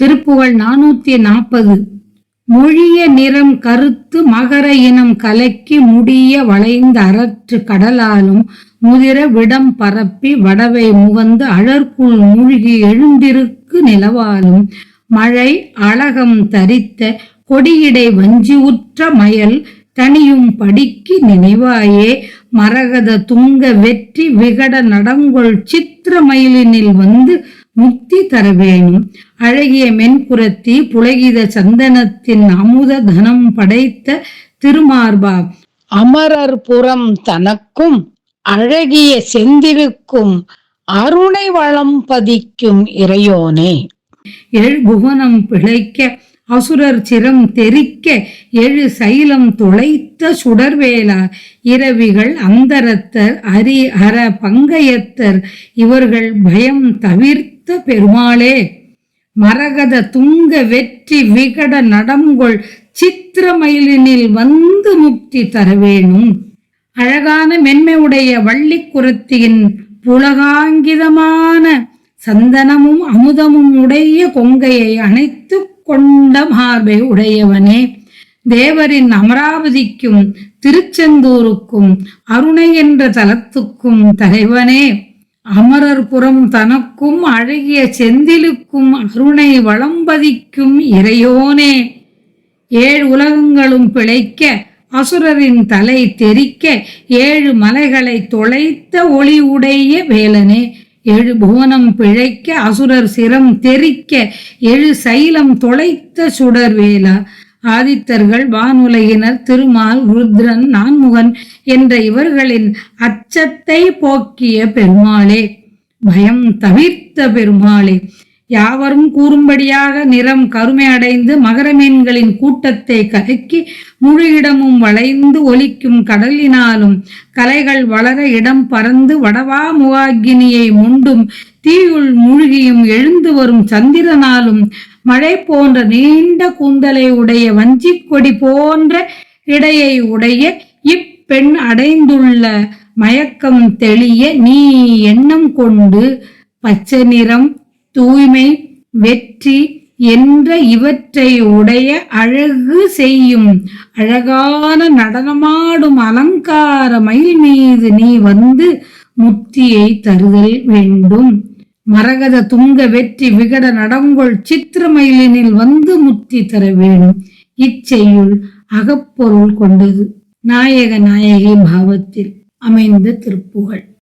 திருப்புகழ் 440. மொழிய நிறம் கருத்து மகர இனம் கலக்கி முடிய வளைந்த அரற்று கடலாலும் முதிர விடம் பரப்பி வடவை முகந்து அழற்குள் மூழ்கி எழுந்திருக்கு நிலவாலும் மழை அழகம் தரித்த கொடியிடை வஞ்சி உற்ற மயல் தனியும் படிக்கு நினைவாயே மரகத துங்க வெற்றி விகட நடங்கொள் சித்திர மயிலினில் வந்து முக்தி தரவேணும். அழகிய மென்புறத்தி புலகித சந்தனத்தின் அமுத தனம் படைத்த திருமார்பா, அமரர் புறம் தனக்கும் அழகிய செந்திலுக்கும் அருணை வளம் பதிக்கும் இறையோனே. எழுபுவனம் பிழைக்க அசுரர் சிரம் தெரிக்க எழு சைலம் துளைத்த சுடர்வேலா, இரவிகள் அந்தரத்தர் அரி அற பங்கயத்தர் இவர்கள் பயம் தவிர்த்த பெருமாளே. மரகத துங்க வெற்றி விகட நடங்கொள் சித்திரமயிலினில் வந்து முக்தி தரவேணும். அழகான மென்மையுடைய வள்ளி குரத்தியின் புலகாங்கிதமான சந்தனமும் அமுதமும் உடைய கொங்கையை அணைத்து கொண்ட மார்பை உடையவனே. தேவரின் அமராவதிக்கும் திருச்செந்தூருக்கும் அருணை என்ற தலத்துக்கும் தலைவனே. அமரர் புறம் தனக்கும் அழகிய செந்திலுக்கும் அருணை வளம்பதிக்கும் இறையோனே. ஏழு உலகங்களும் பிழைக்க அசுரரின் தலை தெரிக்க ஏழு மலைகளை தொலைத்த ஒளி உடைய வேலனே. எழு புவனம் பிழைக்க அசுரர் சிரம் தெரிக்க எழு சைலம் தொலைத்த சுடர் வேலா, ஆதித்தர்கள் வானுலகினர் திருமால் ருத்ரன் நான்முகன் என்ற இவர்களின் அச்சத்தை போக்கிய பெருமாளே, பயம் தவிர்த்த பெருமாளே. யாவரும் கூறும்படியாக நிறம் கருமை அடைந்து மகர மீன்களின் கூட்டத்தை கலக்கி முழு இடமும் வளைந்து ஒலிக்கும் கடலினாலும் கலைகள் வளர இடம் பறந்து வடவா முகாகினியை முண்டும் தீயுள் மூழ்கியும் எழுந்து வரும் சந்திரனாலும் மழை போன்ற நீண்ட கூந்தலை உடைய வஞ்சிக் கொடி போன்ற இடையை உடைய இப்பெண் அடைந்துள்ள மயக்கம் தெளிய நீ எண்ணம் கொண்டு பச்சை நிறம் தூய்மை வெற்றி என்ற இவற்றை உடைய அழகு செய்யும் அழகான நடனமாடும் அலங்கார மயில் மீது நீ வந்து முக்தியை தருதல் வேண்டும். மரகத துங்க வெற்றி விகட நடங்கொள் சித்திரமயிலினில் வந்து முக்தி தர வேணும். இச்செய்யுள் அகப்பொருள் கொண்டது. நாயக நாயகி பாவத்தில் அமைந்த திருப்புகழ்.